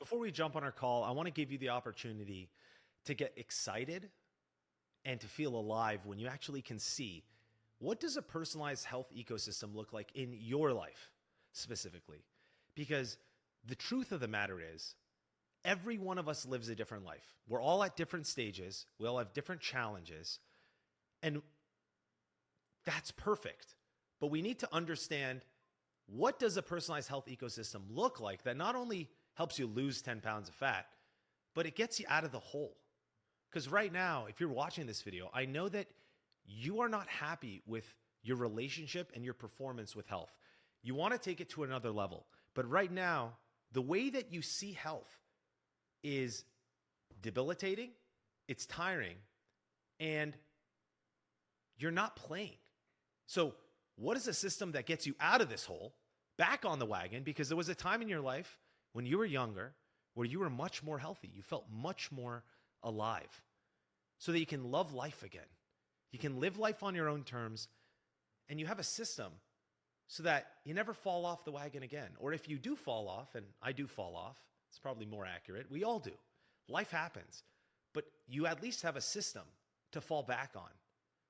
before we jump on our call, I want to give you the opportunity to get excited and to feel alive when you actually can see what does a personalized health ecosystem look like in your life specifically? Because the truth of the matter is, every one of us lives a different life. We're all at different stages. We all have different challenges. And that's perfect. But we need to understand, what does a personalized health ecosystem look like that not only helps you lose 10 pounds of fat, but it gets you out of the hole? Because right now, if you're watching this video, I know that you are not happy with your relationship and your performance with health. You want to take it to another level. But right now, the way that you see health is debilitating, it's tiring, and you're not playing. So what is a system that gets you out of this hole, back on the wagon? Because there was a time in your life when you were younger where you were much more healthy. You felt much more alive, so that you can love life again. You can live life on your own terms, and you have a system so that you never fall off the wagon again. Or if you do fall off, and I do fall off, it's probably more accurate. We all do. Life happens. But you at least have a system to fall back on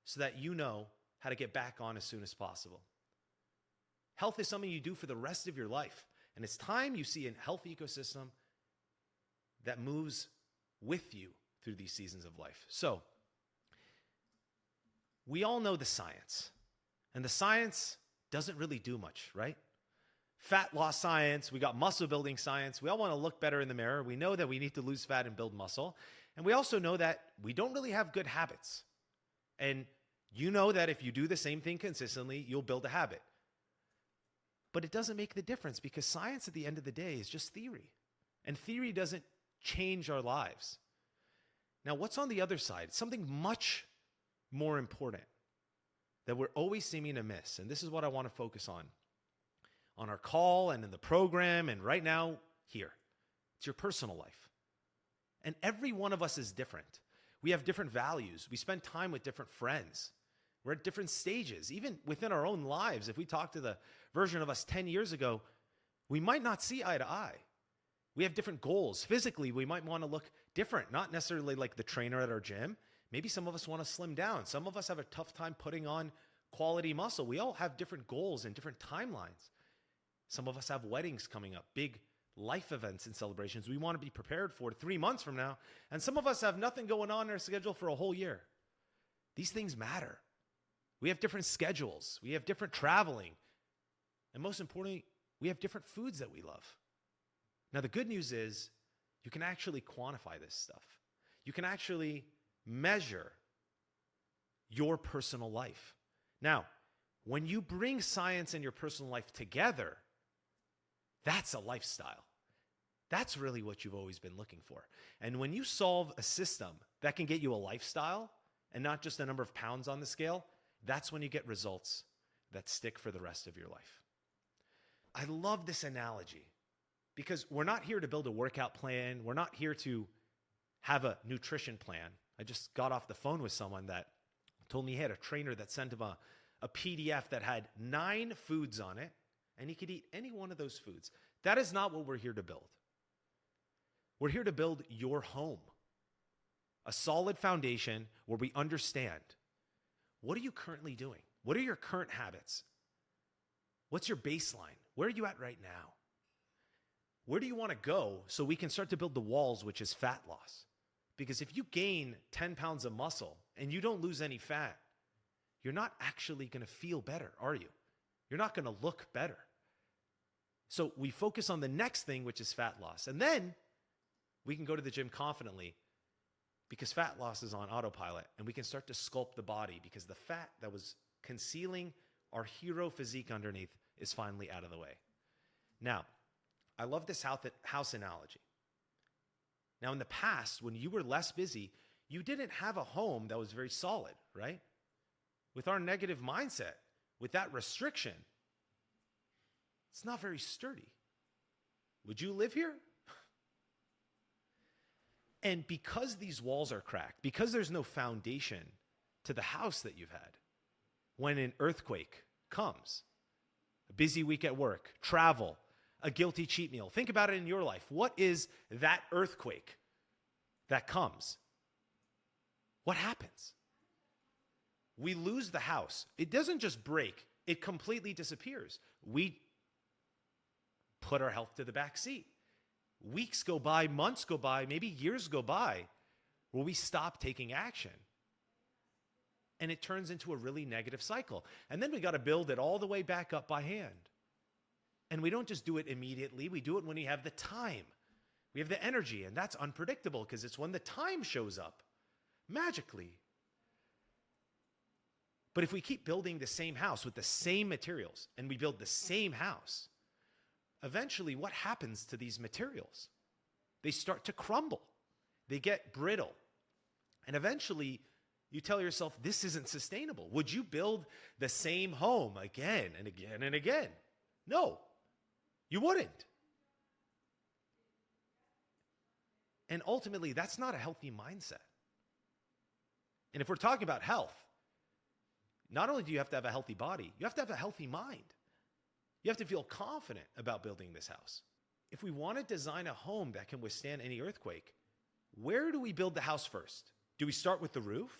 so that you know how to get back on as soon as possible. Health is something you do for the rest of your life. And it's time you see a health ecosystem that moves with you through these seasons of life. So, we all know the science. And the science doesn't really do much, right? Fat loss science, we got muscle building science. We all want to look better in the mirror. We know that we need to lose fat and build muscle. And we also know that we don't really have good habits. And you know that if you do the same thing consistently, you'll build a habit. But it doesn't make the difference, because science at the end of the day is just theory. And theory doesn't change our lives. Now, what's on the other side? Something much more important that we're always seeming to miss. And this is what I want to focus on our call and in the program and right now here. It's your personal life. And every one of us is different. We have different values. We spend time with different friends. We're at different stages, even within our own lives. If we talk to the version of us 10 years ago, we might not see eye to eye. We have different goals. Physically, we might want to look different, not necessarily like the trainer at our gym. Maybe some of us want to slim down. Some of us have a tough time putting on quality muscle. We all have different goals and different timelines. Some of us have weddings coming up, big life events and celebrations we want to be prepared for 3 months from now. And some of us have nothing going on in our schedule for a whole year. These things matter. We have different schedules. We have different traveling. And most importantly, we have different foods that we love. Now, the good news is you can actually quantify this stuff. You can actually measure your personal life. Now, when you bring science and your personal life together, that's a lifestyle. That's really what you've always been looking for. And when you solve a system that can get you a lifestyle and not just a number of pounds on the scale, that's when you get results that stick for the rest of your life. I love this analogy because we're not here to build a workout plan. We're not here to have a nutrition plan. I just got off the phone with someone that told me he had a trainer that sent him a PDF that had 9 foods on it, and he could eat any one of those foods. That is not what we're here to build. We're here to build your home, a solid foundation where we understand, what are you currently doing? What are your current habits? What's your baseline? Where are you at right now? Where do you want to go so we can start to build the walls, which is fat loss? Because if you gain 10 pounds of muscle and you don't lose any fat, you're not actually going to feel better, are you? You're not going to look better. So we focus on the next thing, which is fat loss. And then we can go to the gym confidently because fat loss is on autopilot, and we can start to sculpt the body because the fat that was concealing our hero physique underneath is finally out of the way. Now, I love this house analogy. Now, in the past, when you were less busy, you didn't have a home that was very solid, right? With our negative mindset, with that restriction, it's not very sturdy. Would you live here? And because these walls are cracked, because there's no foundation to the house that you've had, when an earthquake comes, a busy week at work, travel, a guilty cheat meal. Think about it in your life. What is that earthquake that comes? What happens? We lose the house. It doesn't just break, it completely disappears. We put our health to the back seat. Weeks go by, months go by, maybe years go by where we stop taking action. And it turns into a really negative cycle. And then we got to build it all the way back up by hand. And we don't just do it immediately. We do it when we have the time. We have the energy, and that's unpredictable because it's when the time shows up magically. But if we keep building the same house with the same materials and we build the same house, eventually what happens to these materials? They start to crumble. They get brittle. And eventually you tell yourself, this isn't sustainable. Would you build the same home again and again and again? No, you wouldn't. And ultimately, that's not a healthy mindset. And if we're talking about health, not only do you have to have a healthy body, you have to have a healthy mind. You have to feel confident about building this house. If we want to design a home that can withstand any earthquake, where do we build the house first? Do we start with the roof?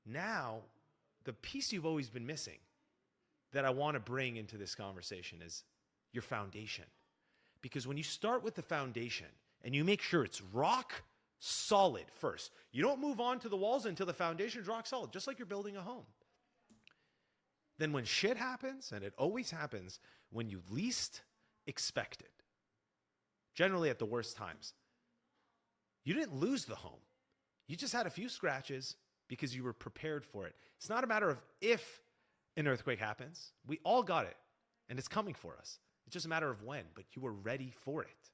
Now, the piece you've always been missing that I want to bring into this conversation is your foundation. Because when you start with the foundation and you make sure it's rock solid first, you don't move on to the walls until the foundation is rock solid, just like you're building a home. Then when shit happens, and it always happens when you least expect it, generally at the worst times, you didn't lose the home. You just had a few scratches because you were prepared for it. It's not a matter of if an earthquake happens. We all got it, and it's coming for us. It's just a matter of when, but you were ready for it.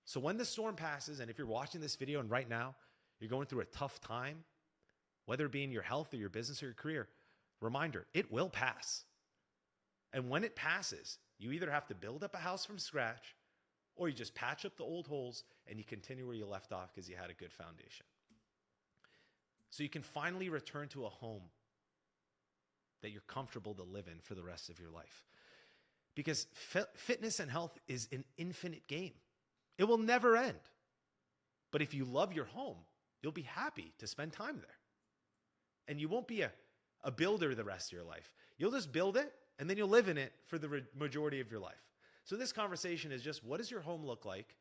So when the storm passes, and if you're watching this video and right now you're going through a tough time, whether it be in your health or your business or your career, reminder, it will pass. And when it passes, you either have to build up a house from scratch or you just patch up the old holes and you continue where you left off because you had a good foundation. So you can finally return to a home that you're comfortable to live in for the rest of your life. Because fitness and health is an infinite game. It will never end. But if you love your home, you'll be happy to spend time there. And you won't be a builder the rest of your life. You'll just build it, and then you'll live in it for the majority of your life. So this conversation is just, what does your home look like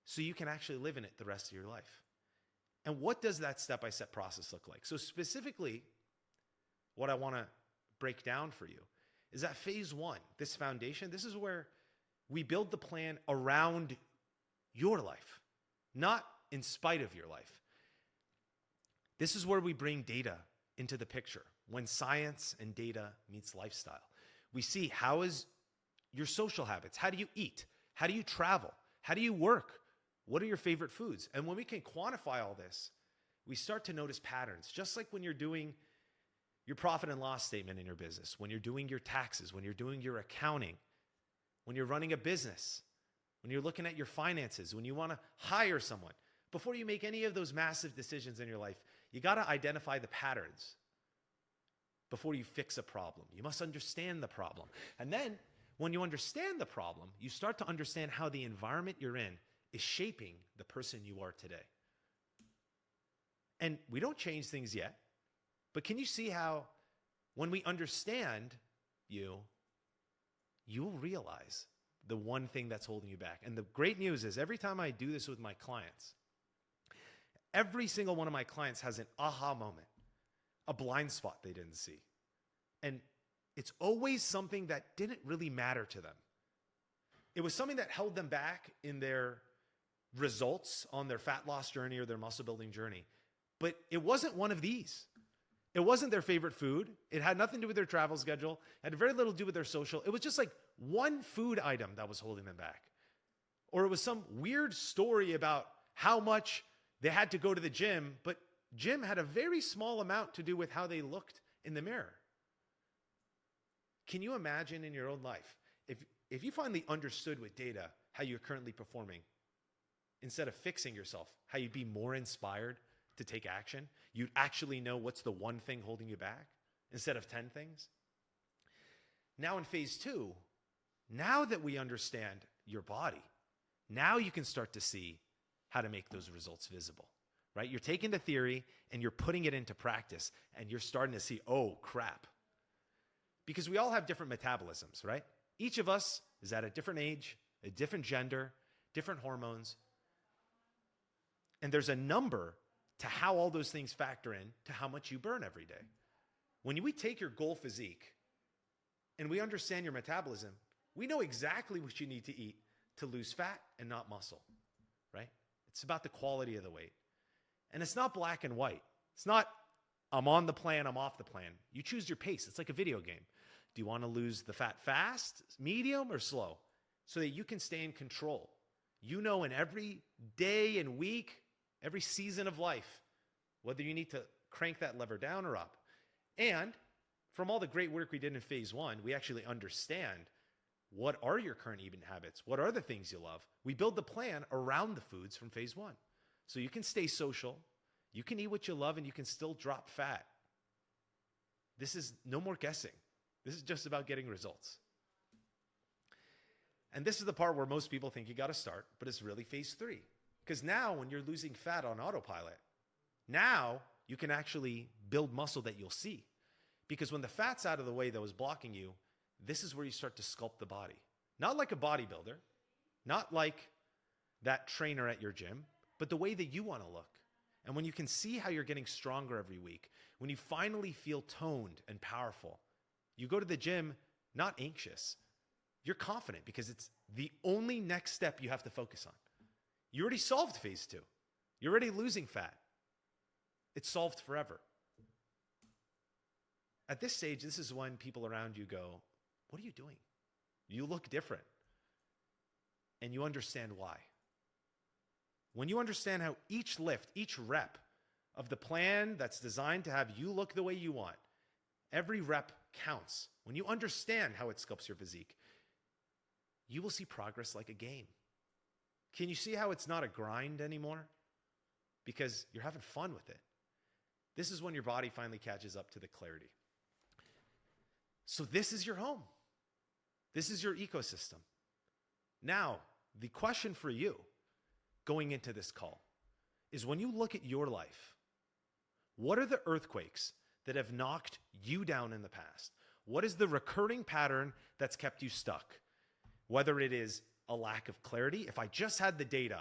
so you can actually live in it the rest of your life? And what does that step-by-step process look like? So specifically, what I want to break down for you is that phase one, this foundation, this is where we build the plan around your life, not in spite of your life. This is where we bring data into the picture. When science and data meets lifestyle, we see how is your social habits? How do you eat? How do you travel? How do you work? What are your favorite foods? And when we can quantify all this, we start to notice patterns, just like when you're doing your profit and loss statement in your business, when you're doing your taxes, when you're doing your accounting, when you're running a business, when you're looking at your finances, when you want to hire someone. Before you make any of those massive decisions in your life, you got to identify the patterns before you fix a problem. You must understand the problem. And then when you understand the problem, you start to understand how the environment you're in is shaping the person you are today. And we don't change things yet, but can you see how when we understand you, you'll realize the one thing that's holding you back. And the great news is every time I do this with my clients, every single one of my clients has an aha moment, a blind spot they didn't see. And it's always something that didn't really matter to them. It was something that held them back in their results on their fat loss journey or their muscle building journey. But it wasn't one of these. It wasn't their favorite food. It had nothing to do with their travel schedule. It had very little to do with their social. It was just like one food item that was holding them back. Or it was some weird story about how much they had to go to the gym, but gym had a very small amount to do with how they looked in the mirror. Can you imagine in your own life, if you finally understood with data how you're currently performing, instead of fixing yourself, how you'd be more inspired to take action? You'd actually know what's the one thing holding you back instead of 10 things. Now in phase two, now that we understand your body, now you can start to see how to make those results visible, right? You're taking the theory and you're putting it into practice, and you're starting to see, oh crap. Because we all have different metabolisms, right? Each of us is at a different age, a different gender, different hormones. And there's a number to how all those things factor in to how much you burn every day. When we take your goal physique and we understand your metabolism, we know exactly what you need to eat to lose fat and not muscle, right? It's about the quality of the weight. And it's not black and white. It's not, I'm on the plan, I'm off the plan. You choose your pace. It's like a video game. Do you want to lose the fat fast, medium, or slow? So that you can stay in control. You know, in every day and week, every season of life, whether you need to crank that lever down or up. And from all the great work we did in phase one, we actually understand what are your current eating habits? What are the things you love? We build the plan around the foods from phase one. So you can stay social, you can eat what you love, and you can still drop fat. This is no more guessing. This is just about getting results. And this is the part where most people think you got to start, but it's really phase three. Because now when you're losing fat on autopilot, now you can actually build muscle that you'll see. Because when the fat's out of the way that was blocking you, this is where you start to sculpt the body. Not like a bodybuilder, not like that trainer at your gym, but the way that you want to look. And when you can see how you're getting stronger every week, when you finally feel toned and powerful, you go to the gym not anxious. You're confident because it's the only next step you have to focus on. You already solved phase two. You're already losing fat. It's solved forever. At this stage, this is when people around you go, what are you doing? You look different. And you understand why. When you understand how each lift, each rep of the plan that's designed to have you look the way you want, every rep counts. When you understand how it sculpts your physique, you will see progress like a game. Can you see how it's not a grind anymore? Because you're having fun with it. This is when your body finally catches up to the clarity. So this is your home. This is your ecosystem. Now, the question for you going into this call is, when you look at your life, what are the earthquakes that have knocked you down in the past? What is the recurring pattern that's kept you stuck? Whether it is a lack of clarity, if I just had the data,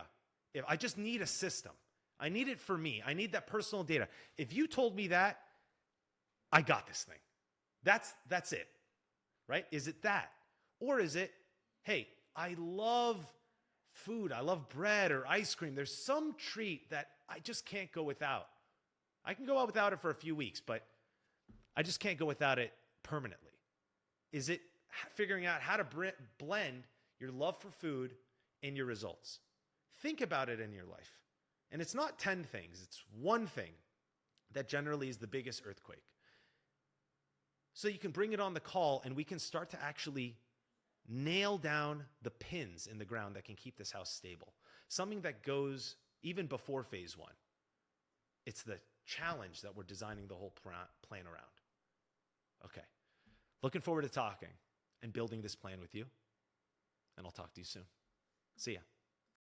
if I just need a system, I need it for me, I need that personal data. If you told me that, I got this thing. That's it, right? Is it that? Or is it, hey, I love food, I love bread or ice cream. There's some treat that I just can't go without. I can go out without it for a few weeks, but I just can't go without it permanently. Is it figuring out how to blend your love for food and your results? Think about it in your life. And it's not 10 things. It's one thing that generally is the biggest earthquake. So you can bring it on the call and we can start to actually nail down the pins in the ground that can keep this house stable. Something that goes even before phase one. It's the challenge that we're designing the whole plan around. Okay. Looking forward to talking and building this plan with you. And I'll talk to you soon. See ya.